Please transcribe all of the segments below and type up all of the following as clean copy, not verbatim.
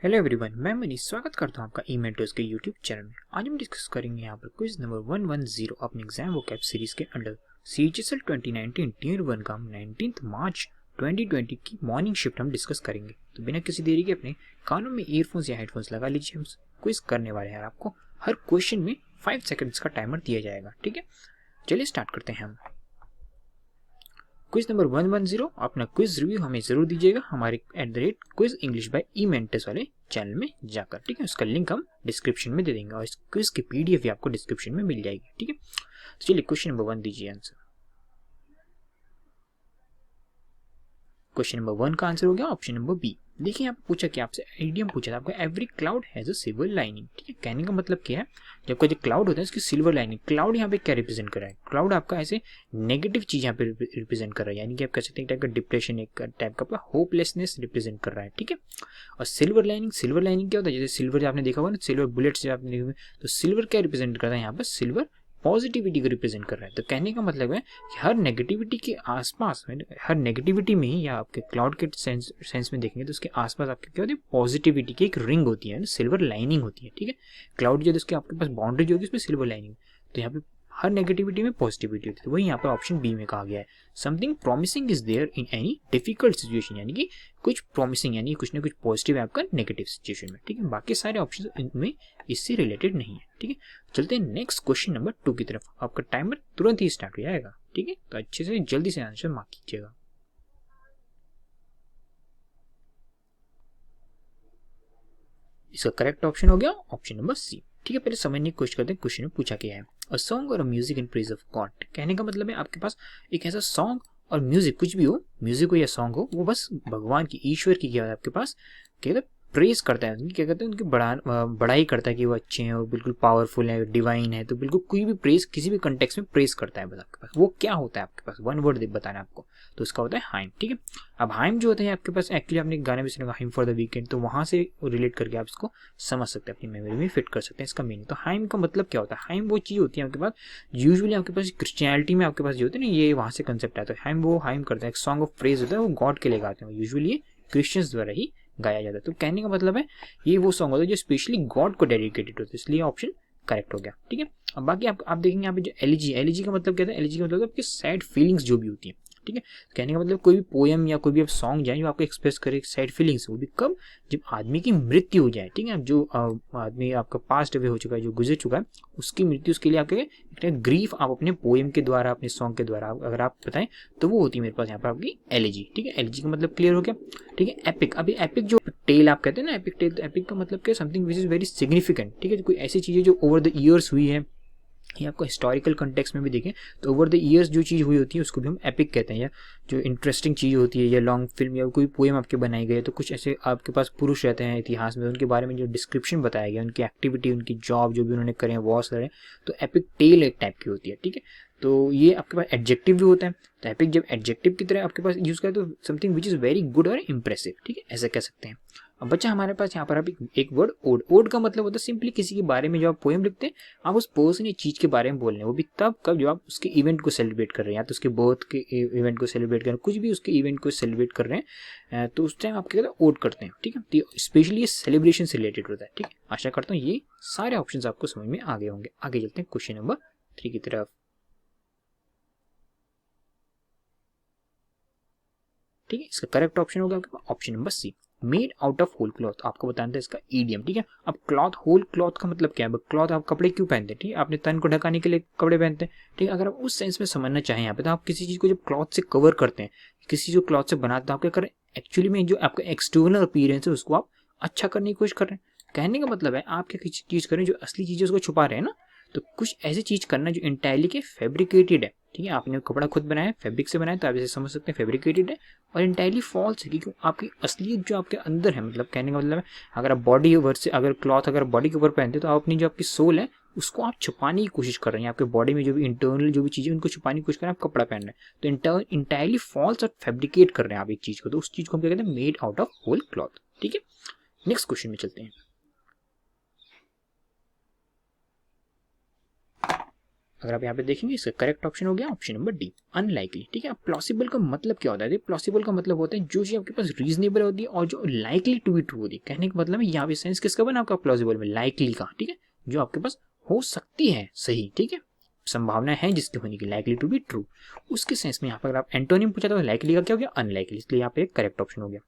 Hello everyone, मैं मनीष स्वागत करता हूं आपका ई मेंटर्स के यूट्यूब चैनल में। आज हम डिस्कस करेंगे यहाँ पर क्विज नंबर 110 अपने एग्जाम वोकैब सीरीज के अंडर सीएचएसएल 2019 टियर 1 का 19 मार्च 2020 की मॉर्निंग शिफ्ट हम डिस्कस करेंगे। तो बिना किसी देरी के अपने कानों में ईयरफोन्स या हेडफोन्स लगा लीजिए। हम क्विज करने वाले हैं। आपको हर क्वेश्चन में 5 सेकेंड्स का टाइमर दिया जाएगा। ठीक है, चलिए स्टार्ट करते हैं हम। क्विज नंबर 110 अपना क्विज रिव्यू हमें जरूर दीजिएगा हमारे @quiz English by E mentors वाले चैनल में जाकर। ठीक है, उसका लिंक हम डिस्क्रिप्शन में दे देंगे और इस क्विज की पीडीएफ भी आपको डिस्क्रिप्शन में मिल जाएगी। ठीक है, तो चलिए क्वेश्चन नंबर 1 दीजिए आंसर। क्वेश्चन नंबर 1 का आंसर हो गया ऑप्शन नंबर बी। देखिए यहाँ पे पूछा कि आपसे इडियम पूछा था आपका, every cloud has a silver lining. ठीक है, कहने का मतलब क्या है, जब कोई जो क्लाउड होता है इसकी सिल्वर लाइनिंग। क्लाउड यहाँ पे क्या रिप्रेजेंट कर रहा है? क्लाउड आपका ऐसे नेगेटिव चीज यहाँ पे रिप्रेजेंट कर रहा है, यानी कि आप कह सकते हैं टाइप का डिप्रेशन, एक टाइप का आपका होपलेसनेस रिप्रेजेंट कर रहा है। ठीक है, और सिल्वर लाइनिंग क्या होता है? जैसे सिल्वर आपने देखा होगा ना, सिल्वर बुलेट्स जो आपने देखे हुए, तो सिल्वर क्या रिप्रेजेंट करता है यहाँ पर? सिल्वर पॉजिटिविटी को रिप्रेजेंट कर रहा है। तो कहने का मतलब है कि हर नेगेटिविटी के आसपास, हर नेगेटिविटी में ही, या आपके क्लाउड के सेंस में देखेंगे तो उसके आसपास आपके क्या होती है? पॉजिटिविटी की एक रिंग होती है, सिल्वर लाइनिंग होती है। ठीक है, क्लाउड जो उसके आपके पास बाउंड्री जो होगी उसमें सिल्वर लाइनिंग, तो यहाँ पे हर नेगेटिविटी में पॉजिटिविटी होती है। तो वही यहाँ पे ऑप्शन बी में कहा गया है, something promising is there in any difficult situation, यानी कि कुछ प्रॉमिसिंग यानी कुछ ना कुछ पॉजिटिव है आपका नेगेटिव सिचुएशन में। ठीक है, बाकी सारे ऑप्शन इनमें इससे रिलेटेड नहीं है। ठीक है, चलते हैं नेक्स्ट क्वेश्चन नंबर 2 की तरफ। आपका टाइमर तुरंत ही स्टार्ट हो जाएगा। ठीक है, तो अच्छे से जल्दी से आंसर मार्क कीजिएगा। इसका करेक्ट ऑप्शन हो गया ऑप्शन नंबर सी। ठीक है, पहले समझने की कोशिश करते हैं क्वेश्चन में पूछा क्या है। अ सॉन्ग और अ music in praise of God, कहने का मतलब है आपके पास एक ऐसा सॉन्ग और म्यूजिक, कुछ भी हो, म्यूजिक हो या सॉन्ग हो, वो बस भगवान की, ईश्वर की क्या है आपके पास, क्या प्रेज करता है, उनकी क्या कहते हैं, उनकी बड़ाई करता है कि वो अच्छे हैं और बिल्कुल पावरफुल है, डिवाइन है। तो बिल्कुल कोई भी प्रेज किसी भी कंटेक्स्ट में प्रेज करता है बस आपके पास। वो क्या होता है आपके पास? वन वर्ड बताना है आपको, तो उसका होता है हाइम। ठीक है, अब हाइम जो होता है आपके पास, एक्चुअली आपने गाने में सुना हाइम फॉर द वीकेंड, तो वहां से रिलेट करके आप इसको समझ सकते हैं, अपनी मेमोरी में फिट कर सकते हैं इसका मीनिंग। तो हाइम का मतलब क्या होता है? हाइम वो चीज होती है आपके पास, यूजुअली आपके पास क्रिश्चियनिटी में आपके पास जो होते हैं ना, ये वहां से कंसेप्ट आता है। हाइम वो हाइम करता है, एक सॉन्ग ऑफ प्रेज होता है, वो गॉड के लिए गाते हैं, यूजुअली क्रिश्चियंस द्वारा ही गाया जाता है। तो कहने का मतलब है ये वो सॉन्ग होता है जो स्पेशली गॉड को डेडिकेटेड होता है, इसलिए ऑप्शन करेक्ट हो गया। ठीक है, अब बाकी आप देखेंगे यहाँ पे जो एलिजी का मतलब क्या था? एलिजी का मतलब आपकी सैड फीलिंग्स जो भी होती है। ठीक है, कहने का मतलब कोई भी पोएम या कोई भी आप सॉन्ग जाए जो आपको एक्सप्रेस करे सैड फीलिंग्स, वो भी कब? जब आदमी की मृत्यु हो जाए। ठीक है, जो आदमी आपका पास्ट अवे हो चुका है, जो गुजर चुका है, उसकी मृत्यु, उसके लिए आपके ग्रीफ आप अपने पोएम के द्वारा, अपने सॉन्ग के द्वारा अगर आप बताएं तो वो होती है मेरे पास यहाँ पर आपकी एलिजी। ठीक है, एलिजी का मतलब क्लियर हो गया। ठीक है, एपिक, अभी एपिक जो टेल आप कहते हैं ना, एपिक टेल, तो एपिक का मतलब क्या? Something which is very significant. ठीक है, कोई ऐसी चीजें जो ओवर द ईयर्स हुई है, या आपको हिस्टोरिकल कंटेक्स्ट में भी देखें तो ओवर द ईयर्स जो चीज़ हुई होती है उसको भी हम एपिक कहते हैं। या जो इंटरेस्टिंग चीज़ होती है, या लॉन्ग फिल्म या कोई पोएम आपके बनाई गई है, तो कुछ ऐसे आपके पास पुरुष रहते हैं इतिहास में, उनके बारे में जो डिस्क्रिप्शन बताया गया, उनकी एक्टिविटी, उनकी जॉब जो भी उन्होंने करे हैं, वॉर्स लड़े, तो एपिक टेल एक टाइप की होती है। ठीक है, तो ये आपके पास एडजेक्टिव भी होता है, तो एपिक जब एडजेक्टिव की तरह आपके पास यूज करें तो something which is very good और इम्प्रेसिव। ठीक है, ऐसा कह सकते हैं। अब बच्चा हमारे पास यहाँ पर आप एक वर्ड ओड। ओड का मतलब होता है सिंपली किसी के बारे में जो आप पोएम लिखते हैं, आप उस पर्सन या चीज के बारे में बोल रहे हैं, वो भी तब कब जब आप उसके इवेंट को सेलिब्रेट कर रहे हैं, या तो उसके बर्थ के इवेंट को सेलिब्रेट कर रहे हैं, कुछ भी उसके इवेंट को सेलिब्रेट कर रहे हैं, तो उस टाइम आप क्या कहते हैं? ओड करते हैं। ठीक है, तो स्पेशली ये सेलिब्रेशन से रिलेटेड होता है। ठीक है, आशा करता हूँ ये सारे ऑप्शन आपको समझ में आ गए होंगे। आगे चलते हैं क्वेश्चन नंबर 3 की तरफ। ठीक है, इसका करेक्ट ऑप्शन होगा आपका option number C, made out of whole cloth. आपको बताना था इसका ईडियम। ठीक है, अब क्लॉथ, होल क्लॉथ का मतलब क्या है? क्लॉथ आप कपड़े क्यों पहनते हैं? ठीक है, आपने तन को ढकाने के लिए कपड़े पहनते हैं। ठीक है, अगर आप उस सेंस में समझना चाहें यहाँ पे, तो आप किसी चीज को जब क्लॉथ से कवर करते हैं, किसी जो क्लॉथ से बनाते हैं, तो आप क्या करें? एक्चुअली में जो आपका एक्सटर्नल अपीयरेंस है उसको आप अच्छा करने की कोशिश कर रहे हैं। कहने का मतलब है आप क्या चीज करें, जो असली चीज है उसको छुपा रहे हैं ना, तो कुछ ऐसी चीज करना जो इंटायरली के फैब्रिकेटेड है। ठीक है, आपने कपड़ा खुद बनाया, फैब्रिक से बनाया, तो आप इसे समझ सकते हैं फैब्रिकेटेड है, और इंटायरली फॉल्स है, क्योंकि आपकी असलियत जो आपके अंदर है, मतलब कहने का मतलब है अगर आप बॉडी ओवर से अगर क्लॉथ अगर बॉडी के ऊपर पहनते तो आप अपनी जो आपकी सोल है उसको आप छुपाने की कोशिश कर रहे हैं। आपके बॉडी में जो भी इंटरनल जो भी चीजें उनको छुपाने की कोशिश कर रहे हैं, आप कपड़ा पहन रहे हैं, तो इंटायरली फॉल्स और फैब्रिकेट कर रहे हैं आप एक चीज को, तो उस चीज को हम क्या कहते हैं? Made out of whole cloth. ठीक है, नेक्स्ट क्वेश्चन में चलते हैं। अगर आप यहाँ पे देखेंगे इसका करेक्ट ऑप्शन हो गया ऑप्शन नंबर डी, अनलाइकली। ठीक है, अब प्लॉसिबल का मतलब क्या होता है? प्लॉसिबल का मतलब होता है जो चीज आपके पास रीजनेबल होती है और जो लाइकली टू बी ट्रू होती है। कहने का मतलब है यहाँ पे सेंस किसका बना आपका प्लॉसिबल में, लाइकली का। ठीक है, जो आपके पास हो सकती है सही, ठीक है, संभावना है जिसके होने की, लाइकली टू बी ट्रू, उसके सेंस में यहाँ पर अगर आप एंटोनिम पूछा तो लाइकली का क्या हो गया, अनलाइकली, इसलिए यहाँ पे एक करेक्ट ऑप्शन हो गया।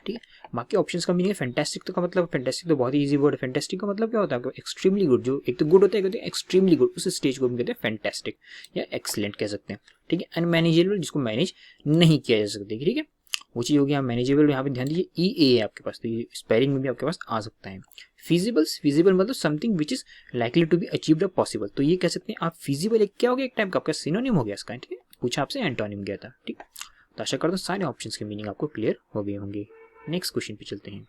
ठीक है, बाकी ऑप्शंस का मीनिंग है फैंटास्टिक। तो का मतलब, फैंटास्टिक तो बहुत ही इजी वर्ड है। फैंटास्टिक का मतलब क्या होता है? एक्सट्रीमली गुड, जो एक तो गुड होता है, कहते हैं एक्सट्रीमली गुड, उस स्टेज को हम कहते हैं फैंटास्टिक या एक्सीलेंट कह सकते हैं। ठीक है, अनमैनेजेबल, जिसको मैनेज नहीं किया जा सकता। ठीक है, वो चीज होगी। मैनेजेबल यहाँ पे ध्यान दीजिए, ई ए है आपके पास, तो ये स्पेलिंग में भी आपके पास आ सकता है। फिजिबल्स, फिजिबल मतलब something which is likely to be achieved और पॉसिबल, तो ये कह सकते हैं आप फिजिबल एक क्या हो गया, एक टाइप का आपका सिनोनिम हो गया इसका। ठीक है, पूछा आपसे एंटोनिम गया था। ठीक, तो आशा करता हूँ सारे ऑप्शंस के मीनिंग आपको क्लियर हो गए होंगे। नेक्स्ट क्वेश्चन पे चलते हैं।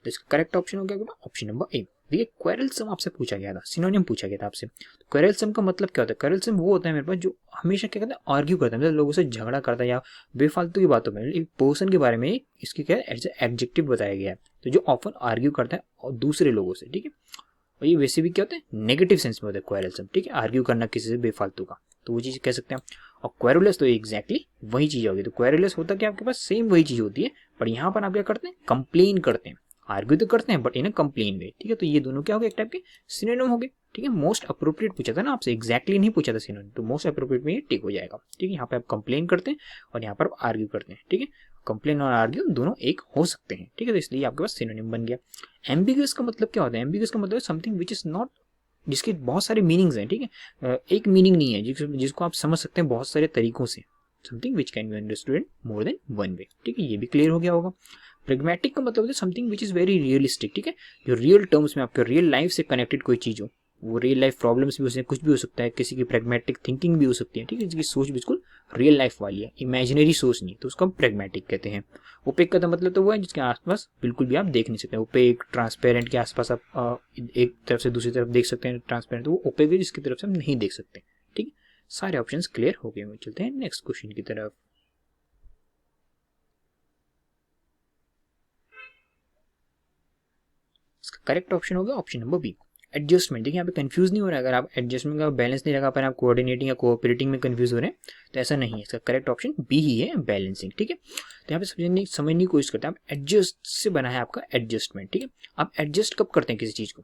तो इसका करेक्ट ऑप्शन हो गया ऑप्शन नंबर ए। देखिए, क्वेरलसम आपसे पूछा गया था, सिनोनिम पूछा गया था आपसे। तो क्वेरलसम का मतलब क्या होता है? क्वेरलसम वो होता है मेरे पास जो हमेशा क्या कहते हैं, आर्ग्यू करता है, मतलब लोगों से झगड़ा करता है या बेफालतू की बातों में। एक पर्सन के बारे में इसकी क्या है, एडजेक्टिव बताया गया है, तो जो ऑफन आर्ग्यू करता है और दूसरे लोगों से। ठीक है, और ये वैसे भी क्या होता है, नेगेटिव सेंस में होता है क्वेरलसम। ठीक है, आर्ग्यू करना किसी से बेफालतू का, तो वो चीज कह सकते हैं। और क्वेरुलस तो एग्जैक्टली वही चीज होगी। तो क्वेरुलस होता क्या आपके पास, सेम वही चीज होती है, पर यहाँ पर आप क्या करते हैं, कंप्लेन करते हैं। आर्ग्यू तो करते हैं बट इन अ कंप्लेन वे। ठीक है, तो ये दोनों क्या हो गए, एक टाइप के सिनोनिम हो गए। ठीक है, मोस्ट अप्रोप्रिएट पूछा था ना आपसे, एग्जैक्टली नहीं पूछा था सिनोनिम, तो मोस्ट अप्रोप्रिएट में ये टिक हो जाएगा। ठीक है, यहाँ पे आप कंप्लेन करते हैं और यहाँ पर आप आर्ग्यू करते हैं। ठीक है, कंप्लेन और आर्ग्यू दोनों एक हो सकते हैं। ठीक है, तो इसलिए आपके पास सिनोनिम बन गया। एम्बिगस का मतलब क्या होता है? एम्बिगस का मतलब समथिंग विच इज नॉट, जिसके बहुत सारे मीनिंग्स हैं। ठीक है, एक मीनिंग नहीं है, जिसको आप समझ सकते हैं बहुत सारे तरीकों से। Something which can be understood in more than one way. ठीक है, ये भी क्लियर हो गया होगा। प्रेग्मेटिक का मतलब है something which is very realistic. ठीक है, जो रियल टर्म्स में आपके रियल लाइफ से कनेक्टेड कोई चीज हो, वो रियल लाइफ प्रॉब्लम्स भी हो सकते हैं, कुछ भी हो सकता है, किसी की प्रेग्मेटिक थिंकिंग भी हो सकती है। ठीक है, जिसकी सोच बिल्कुल रियल लाइफ वाली है, इमेजिनरी सोच नहीं, तो उसको हम प्रेग्मेटिक कहते हैं। ओपेक का मतलब तो वो है जिसके आसपास बिल्कुल भी आप देख नहीं सकते। ओपेक, ट्रांसपेरेंट के आसपास आप एक तरफ से दूसरी तरफ देख सकते हैं। ट्रांसपेरेंट तो वो ओपेक है जिसकी तरफ से हम नहीं देख सकते। ठीक है, सारे ऑप्शंस क्लियर हो गए। चलते हैं नेक्स्ट क्वेश्चन की तरफ। इसका करेक्ट ऑप्शन होगा ऑप्शन नंबर बी, एडजस्टमेंट। देखिए यहाँ पे कंफ्यूज नहीं हो रहा है, अगर आप एडजस्टमेंट का बैलेंस नहीं लगा पा रहे, आप कोऑर्डिनेटिंग या कोऑपरेटिंग में कंफ्यूज हो रहे हैं, तो ऐसा नहीं है। इसका करेक्ट ऑप्शन बी ही है, बैलेंसिंग। ठीक है, तो यहाँ पे समझने की कोशिश करते हैं। आप एडजस्ट से बना है आपका एडजस्टमेंट। ठीक है, आप एडजस्ट कब करते हैं किसी चीज को,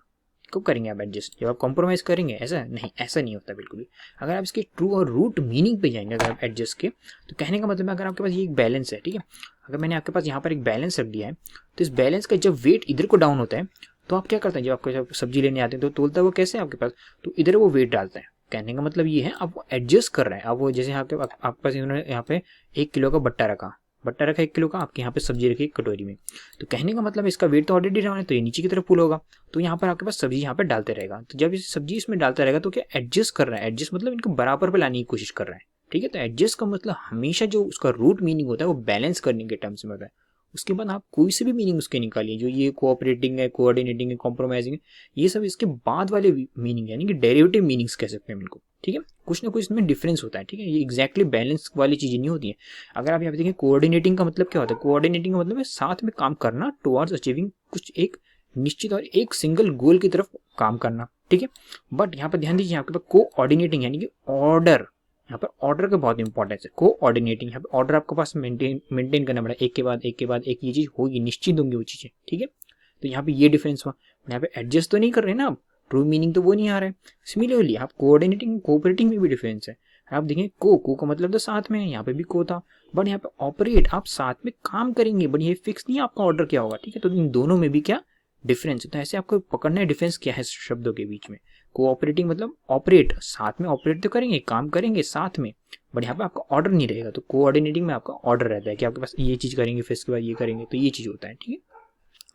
कब करेंगे आप एडजस्ट, जब आप कॉम्प्रोमाइज करेंगे? ऐसा नहीं, ऐसा नहीं होता बिल्कुल भी। अगर आप इसके ट्रू और रूट मीनिंग पे जाएंगे, अगर आप एडजस्ट के, तो कहने का मतलब है अगर आपके पास ये एक बैलेंस है। ठीक है, अगर मैंने आपके पास यहाँ पर एक बैलेंस रख दिया है, तो इस बैलेंस का जब वेट इधर को डाउन होता है, तो आप क्या करते हैं, जब आपको जब सब्जी लेने आते हैं तो तोलता है वो कैसे आपके पास, तो इधर वो वेट डालता है। कहने का मतलब ये है आप वो एडजस्ट कर रहे हैं। आप वो जैसे आपके पास इन्होंने यहाँ पे 1 किलो का बट्टा रखा 1 किलो का, आपके यहाँ पे सब्जी रखी कटोरी में, तो कहने का मतलब इसका वेट तो ऑलरेडी डाउन है, तो ये नीचे की तरफ पुल होगा, तो यहाँ पर आपके पास सब्जी यहाँ पे डालते रहेगा। तो जब ये सब्जी इसमें डालता रहेगा तो क्या एडजस्ट कर रहा है, एडजस्ट मतलब इनको बराबर पे लाने की कोशिश कर रहा है। ठीक है, तो एडजस्ट का मतलब हमेशा जो उसका रूट मीनिंग होता है वो बैलेंस करने के टर्म्स में होता है। उसके बाद आप कोई से भी मीनिंग उसके निकालिए, जो ये कोऑपरेटिंग है, कोऑर्डिनेटिंग है, कॉम्प्रोमाइजिंग है, ये सब इसके बाद वाले मीनिंग यानी कि डेरिवेटिव मीनिंग्स कह सकते हैं इनको। ठीक है, कुछ ना कुछ इसमें डिफरेंस होता है। ठीक है, ये एक्जैक्टली बैलेंस वाली चीजें नहीं होती है। अगर आप यहाँ पे देखें कोऑर्डिनेटिंग का मतलब क्या होता है, कोऑर्डिनेटिंग का मतलब है साथ में काम करना टुवर्ड्स अचीविंग कुछ एक निश्चित और एक सिंगल गोल की तरफ काम करना। ठीक है, बट यहाँ पर ध्यान दीजिए, आपके पास कोऑर्डिनेटिंग यानी कि ऑर्डर, यहाँ पर ऑर्डर का बहुत इंपॉर्टेंस है। कोऑर्डिनेटिंग, यहाँ पे ऑर्डर आपके पास मेंटेन करना पड़ेगा, एक के बाद एक ये चीज होगी, निश्चित होंगी वो चीजें। ठीक है, तो यहाँ पे ये डिफरेंस हुआ। यहाँ पे एडजस्ट तो नहीं कर रहे ना आप, ट्रू मीनिंग तो वो नहीं आ रहा है। सिमिलरली आप कोऑर्डिनेटिंग कोऑपरेटिंग में भी डिफरेंस है। आप देखें को का मतलब तो साथ में है, यहाँ पे भी को था, बट यहाँ पे ऑपरेट आप साथ में काम करेंगे, बट ये फिक्स नहीं है आपका ऑर्डर क्या होगा। ठीक है, तो इन दोनों में भी क्या डिफरेंस है, तो ऐसे आपको पकड़ना है डिफरेंस क्या है शब्दों के बीच में। कोऑपरेटिंग मतलब ऑपरेट, साथ में ऑपरेट तो करेंगे, काम करेंगे साथ में, बट यहाँ पे आपका ऑर्डर नहीं रहेगा। तो कोऑर्डिनेटिंग में आपका ऑर्डर रहता है कि आपके पास ये चीज करेंगे फिर इसके बाद ये करेंगे, तो ये चीज होता है। ठीक है,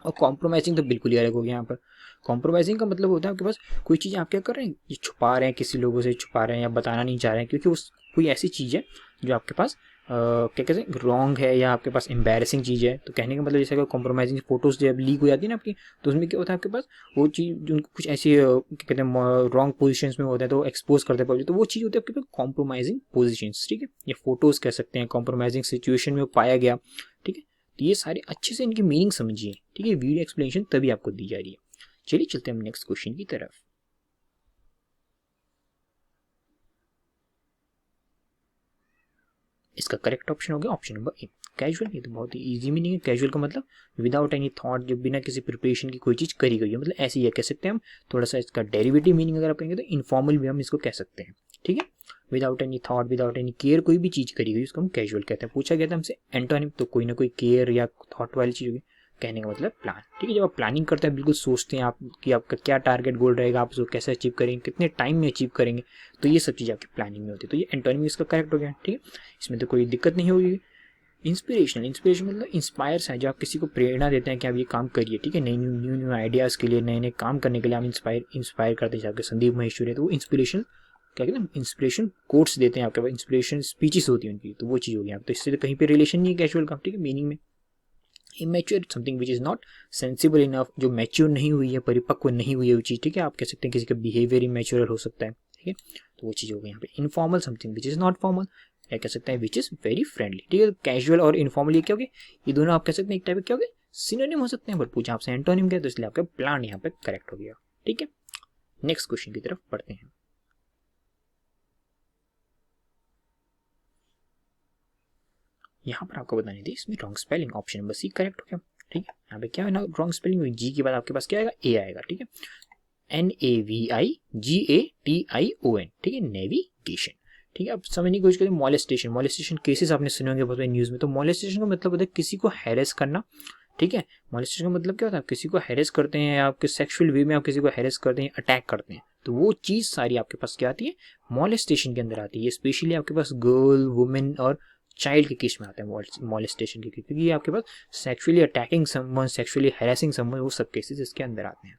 और कॉम्प्रोमाइजिंग तो बिल्कुल ही अलग हो गया। यहाँ पर कॉम्प्रोमाइजिंग का मतलब होता है आपके पास कोई चीज़ आप क्या कर रहे हैं, ये छुपा रहे हैं, किसी लोगों से छुपा रहे हैं या बताना नहीं चाह रहे हैं, क्योंकि उस कोई ऐसी चीज़ है जो आपके पास क्या कहते हैं रॉन्ग है या आपके पास एम्बैरेसिंग चीज़ है। तो कहने का मतलब जैसे कॉम्प्रोमाइजिंग फोटोज जब लीक हो जाती है ना आपकी, तो उसमें क्या होता है आपके पास वो चीज़ जो कुछ ऐसी क्या कहते हैं रॉन्ग पोजिशन में होता है तो एक्सपोज करते हैं पब्लिक, तो वो चीज़ होती है आपके पास कॉम्प्रोमाइजिंग पोजिशन। ठीक है, या फोटोज कह सकते हैं, कॉम्प्रोमाइजिंग सिचुएशन में पाया गया। ठीक है, तो ये सारे अच्छे से इनकी मीनिंग समझिए, ठीक है। वीडियो एक्सप्लेनेशन तभी आपको दी जा रही है। चलिए चलते हैं हम नेक्स्ट क्वेश्चन की तरफ। इसका करेक्ट ऑप्शन हो गया ऑप्शन नंबर ए, कैजुअल। ये तो बहुत ही इजी मीनिंग है। कैजुअल का मतलब विदाउट एनी थॉट, जब बिना किसी प्रिपरेशन की कोई चीज़ करी गई है, मतलब ऐसे ही कह सकते हैं हम। थोड़ा सा इसका डेरिवेटिव मीनिंग अगर आप कहेंगे तो इनफॉर्मल भी हम इसको कह सकते हैं, ठीक है। Without any thought, without any care कोई भी चीज़ करी गई उसको हम कैजुअल कहते हैं। पूछा गया था हमसे एंटोनिम, तो कोई ना कोई केयर या थॉट वाली चीज़ होगी। कहने का मतलब प्लान, ठीक है। जब आप प्लानिंग करते हैं, बिल्कुल सोचते हैं आप कि आपका क्या टारगेट गोल रहेगा, आप उसको कैसे अचीव करेंगे, कितने टाइम में अचीव करेंगे, तो ये सब चीज़ आपकी प्लानिंग में होती है। तो ये एंटोनिम इसका करेक्ट हो गया, ठीक है। इसमें तो कोई दिक्कत नहीं होगी। इंस्पिरेशनल, इंस्पिरेशन मतलब इंस्पायर्स है, जो आप किसी को प्रेरणा देते हैं कि आप ये काम करिए, ठीक है। नई न्यू न्यू आइडियाज़ के लिए, नए नए काम करने के लिए आप इंस्पायर करते हैं। आपके संदीप महेश्वरी है तो वो इंस्पिरेशन क्या कहते हैं, इंस्पिरेशन कोट्स देते हैं आपके पास, इंस्पिरेशन स्पीचेस होती हैं उनकी, तो वो चीज़ होगी। आप तो इससे तो कहीं पे रिलेशन नहीं है कैजुअल का, ठीक है, मीनिंग में। Immature, something which is not sensible enough, जो मैच्योर नहीं हुई है, परिपक्व नहीं हुई है वो चीज़, ठीक है। आप कह सकते हैं किसी का बिहेवियर इमेच्योर हो सकता है, ठीक है, तो वो चीज़ हो गई यहाँ पे। Informal, something which is not formal, क्या कह सकते हैं, विच इज़ वेरी फ्रेंडली, ठीक है। कैजुअल और इनफॉर्मल ये क्या हो गए, ये दोनों आप कह सकते हैं एक टाइप के क्या हो गए, सिनोनिम हो सकते हैं, बट पूछा आपसे एंटोनिम क्या, तो इसलिए आपका प्लान यहाँ पे करेक्ट हो गया, ठीक है। नेक्स्ट क्वेश्चन की तरफ पढ़ते हैं। यहाँ पर आपको बतानी थी इसमें wrong spelling, option number C correct हो गया, ठीक है। यहाँ पे क्या है ना, रॉन्ग स्पेलिंग हुई, जी के बाद आपके पास क्या आएगा, ए आएगा, ठीक है। NAVIGATION, ठीक है, नेविगेशन, ठीक है। अब समझने की कोशिश करें, मॉलेस्टेशन, मॉलेस्टेशन केसेस आपने सुने होंगे बहुत न्यूज़ में। तो मॉलेस्टेशन का मतलब होता है किसी को हैरेस करना, ठीक है। मॉलेस्टेशन का मतलब क्या होता है, आप किसी को हैरेस करते हैं, आपके सेक्सुअल वे में आप किसी को हैरेस करते हैं, अटैक करते हैं, तो वो चीज़ सारी आपके पास क्या आती है, मॉलेस्टेशन के अंदर आती है। ये स्पेशली आपके पास गर्ल, वुमेन और चाइल्ड के केस में आते हैं मॉलेस्टेशन के, क्योंकि ये आपके पास sexually attacking someone, sexually harassing someone, वो सब केसेस इसके अंदर आते हैं।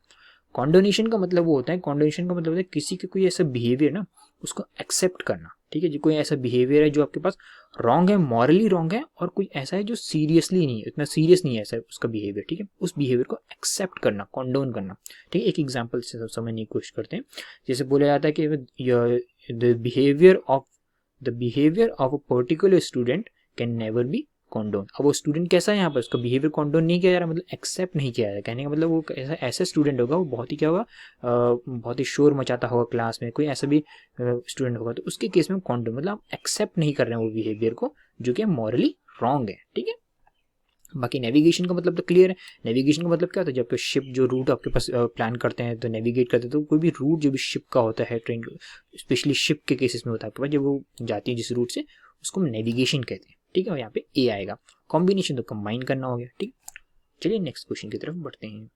कॉन्डोनेशन का मतलब वो होता है, कॉन्डोनेशन का मतलब होता है किसी के कोई ऐसा बिहेवियर ना, उसको एक्सेप्ट करना, ठीक है। जो कोई ऐसा बिहेवियर है जो आपके पास रॉन्ग है, मॉरली रॉन्ग है, और कोई ऐसा है जो सीरियसली नहीं है, इतना सीरियस नहीं है ऐसा उसका बिहेवियर, ठीक है, उस बिहेवियर को एक्सेप्ट करना, कॉन्डोन करना, ठीक है। एक एग्जाम्पल से समझने की कोशिश करते हैं। जैसे बोला जाता है कि the behaviour of a particular student can never be condoned. अब वो स्टूडेंट कैसा है, यहाँ पर उसका बिहेवियर कॉन्डोन नहीं किया जा रहा, मतलब एक्सेप्ट नहीं किया जा रहा। कहने का मतलब वो ऐसा स्टूडेंट होगा, वो बहुत ही क्या होगा, बहुत ही शोर मचाता होगा क्लास में, कोई ऐसा भी स्टूडेंट होगा, तो उसके केस में कॉन्डोन मतलब आप एक्सेप्ट नहीं कर रहे हैं वो बिहेवियर को, जो कि मॉरली रॉन्ग है, ठीक है। बाकी नेविगेशन का मतलब तो क्लियर है। नेविगेशन का मतलब क्या होता है, जब शिप जो रूट आपके पास प्लान करते हैं तो नेविगेट करते हैं, तो कोई भी रूट जो भी शिप का होता है, ट्रेन स्पेशली शिप के केसेस में होता है आपके पास, जब वो जाती है जिस रूट से, उसको हम नेविगेशन कहते हैं, ठीक है। और यहाँ पे ए आएगा। कॉम्बिनेशन तो कंबाइन करना हो गया, ठीक। चलिए नेक्स्ट क्वेश्चन की तरफ बढ़ते हैं।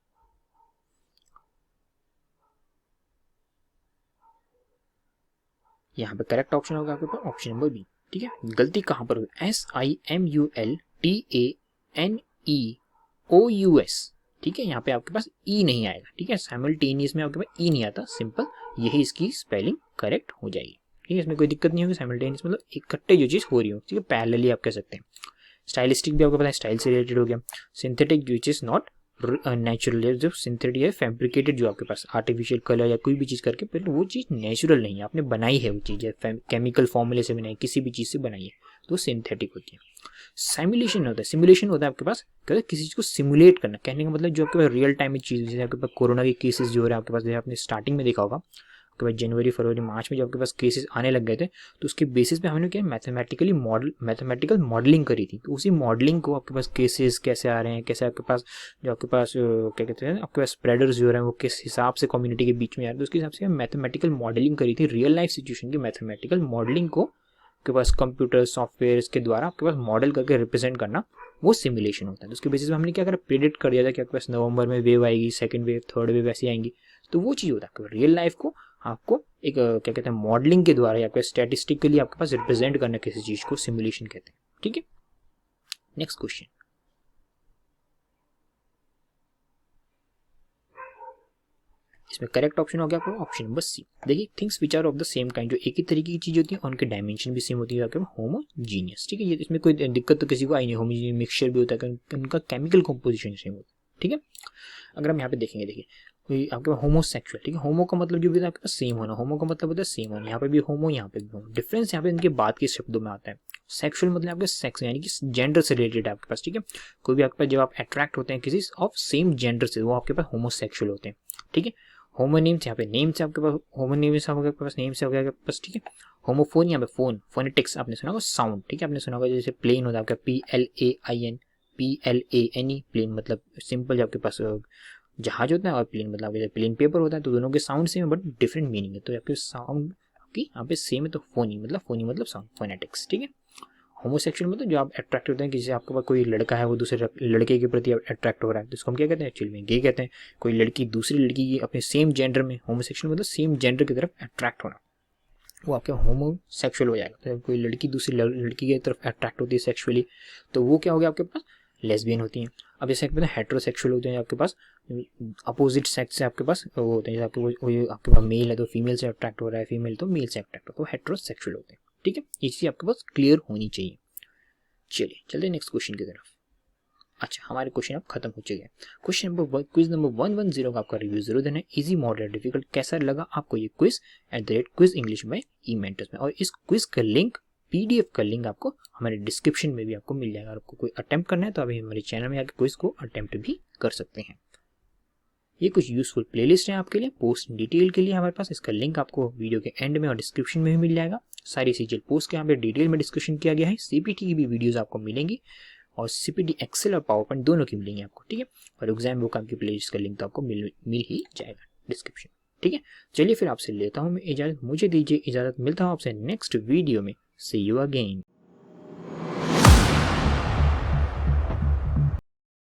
यहाँ पे करेक्ट ऑप्शन होगा आपके पास ऑप्शन नंबर बी, ठीक है। गलती कहाँ पर हुई, SIMULTANEOUS, ठीक है। यहाँ पे आपके पास ई नहीं आएगा, ठीक है। साइमल्टेनियस में आपके पास ई नहीं आता, सिंपल यही इसकी स्पेलिंग करेक्ट हो जाएगी, ठीक है। इसमें कोई दिक्कत नहीं होगी। साइमल्टेनियस मतलब इकट्ठे जो चीज़ हो रही हो, ठीक है, पैरेलली आप कह सकते हैं। स्टाइलिस्टिक भी आपको पता है, स्टाइल से रिलेटेड हो गया। Synthetic which is not natural, जो सिंथेटिक है फैब्रिकेटेड, जो आपके पास आर्टिफिशियल कलर या कोई भी चीज़ करके, पहले वो चीज़ नेचुरल नहीं है, आपने बनाई है वो चीज़, केमिकल फॉर्मूले से बनाई, किसी भी चीज़ से बनाई है, तो सिंथेटिक होती है। सिमुलेशन होता है, सिमुलेशन होता है आपके पास क्या, किसी चीज़ को सिमुलेट करना। कहने का मतलब जो आपके पास रियल टाइम में चीज़, जैसे आपके पास कोरोना के केसेस जो हो रहे हैं आपके पास, जैसे आपने स्टार्टिंग में देखा होगा आपके पास जनवरी, फरवरी, मार्च में जब आपके पास केसेस आने लग गए थे, तो उसके बेसिस पे हमने क्या मैथमेटिकल मॉडलिंग करी थी। तो उसी मॉडलिंग को आपके पास केसेस कैसे आ रहे हैं, कैसे आपके पास जो आपके पास क्या कहते हैं, आपके पास स्प्रेडर्स जो हो रहे हैं वो किस हिसाब से कम्युनिटी के बीच में आ रहे हैं, तो उसके हिसाब से मैथमेटिकल मॉडलिंग करी थी। रियल लाइफ सिचुएशन की मैथमेटिकल मॉडलिंग को आपके पास कंप्यूटर सॉफ्टवेयर के द्वारा आपके पास मॉडल करके रिप्रेजेंट करना, वो सिमुलेशन होता है। तो उसके बेसिस पे हमने क्या करा, प्रेडिक्ट कर दिया था कि आपके पास नवंबर में वेव आएगी, सेकंड वेव, थर्ड वेव ऐसी आएंगी। तो वो चीज़ होता है रियल लाइफ को आपको एक क्या कहते हैं, मॉडलिंग के द्वारा या स्टैटिस्टिकली आपके पास रिप्रेजेंट करना किसी चीज को सिमुलेशन कहते हैं, ठीक है। नेक्स्ट क्वेश्चन, इसमें करेक्ट ऑप्शन हो गया आपका ऑप्शन नंबर सी। देखिए, things which are of the same kind, जो एक ही तरीके की चीज होती है, उनके डायमेंशन भी सेम होती है, होमोजीनियस, ठीक है। ये इसमें कोई दिक्कत तो किसी को आई नहीं, होमोजीनियस मिक्सचर भी होता है, उनका केमिकल कंपोजिशन सेम होता है, ठीक है। अगर हम यहाँ पे देखेंगे, देखिए कोई आपके पास होमोसेक्सुअल, ठीक है, होमो का मतलब जो भी था आपके पास सेम होना, होमो का मतलब होता है सेम होना, यहाँ पे भी होमो, यहाँ पे भी होमो। डिफरेंस यहाँ पे इनके बाद के शब्दों में आता है। सेक्सुअल मतलब आपके सेक्स यानी कि जेंडर से रिलेटेड आपके पास, ठीक है। कोई भी आपके पास जब आप अट्रैक्ट होते हैं किसी ऑफ सेम जेंडर से, वो आपके पास होमोसेक्सुअल होते हैं, ठीक है। होमोनिम से यहाँ पे नेम से आपके पास, होमोनिम से आपके पास नेम से हो गया आपके पास, ठीक है। होमोफोन यहाँ पे फोन, फोनेटिक्स आपने सुना होगा साउंड, ठीक है। आपने सुना होगा जैसे प्लेन होता है आपका PLAIN, PLANE, प्लेन मतलब सिंपल, आपके पास जहाज होता है, और प्लेन मतलब जैसे प्लेन पेपर होता है, तो दोनों के साउंड सेम है बट डिफरेंट मीनिंग है। तो आपके साउंड आपकी यहाँ पे सेम है, तो फोनी मतलब साउंड, फोनेटिक्स, ठीक है। होमोसेक्सुअल मतलब जो आप अट्रैक्ट होते हैं किसी, आपके पास कोई लड़का है वो दूसरे लड़के के प्रति अट्रैक्ट हो रहा है, तो इसको हम क्या कहते हैं, एक्चुअली में गे कहते हैं। कोई लड़की दूसरी लड़की की अपने सेम जेंडर में, होमोसेक्सुअल मतलब सेम जेंडर की तरफ अट्रैक्ट होना, वो आपके होमोसेक्सुअल हो जाएगा। तो कोई लड़की दूसरी लड़की की तरफ अट्रैक्ट होती है सेक्सुअली, तो वो क्या हो गया आपके पास, लेस्बियन होती हैं। अब जैसे आपके पास हेट्रोसेक्सुअल होते हैं, आपके पास अपोजिट सेक्स से आपके पास वो होते हैं, आपके पास मेल है तो फीमेल से अट्रैक्ट हो रहा है, फीमेल तो मेल से अट्रैक्ट हो, तो हेट्रोसेक्सुअल होते हैं, ठीक है। ये चीज़ आपके पास क्लियर होनी चाहिए। चलिए चलते हैं नेक्स्ट क्वेश्चन की तरफ। अच्छा, हमारे क्वेश्चन अब खत्म हो चुके हैं। क्विज नंबर 110 का आपका रिव्यू जरूर देना। इजी, मॉडरेट, डिफिकल्ट, कैसा लगा आपको ये क्विज @क्विज इंग्लिश में ई-मेंटर्स में। और इस क्विज का लिंक, PDF का लिंक आपको हमारे डिस्क्रिप्शन में भी आपको मिल जाएगा। आपको कोई अटेम्प्ट करना है तो अभी हमारे चैनल में आके क्विज को अटेम्प्ट भी कर सकते हैं। ये कुछ यूजफुल प्लेलिस्ट है आपके लिए पोस्ट डिटेल के लिए हमारे पास, इसका लिंक आपको वीडियो के एंड में और डिस्क्रिप्शन में भी मिल जाएगा। सारी सीजल पोस्ट के यहाँ पे डिटेल में डिस्कशन किया गया है। CPT की भी वीडियोस आपको मिलेंगी, और CPT एक्सेल और पावर पॉइंट दोनों की मिलेंगी आपको, ठीक है। और एग्जाम बुक आपकी प्लेलिस्ट का लिंक तो आपको मिल ही जाएगा डिस्क्रिप्शन, ठीक है। चलिए फिर आपसे लेता हूँ मैं इजाजत, मुझे दीजिए इजाजत, मिलता हूँ आपसे नेक्स्ट वीडियो में। सी यू अगेन।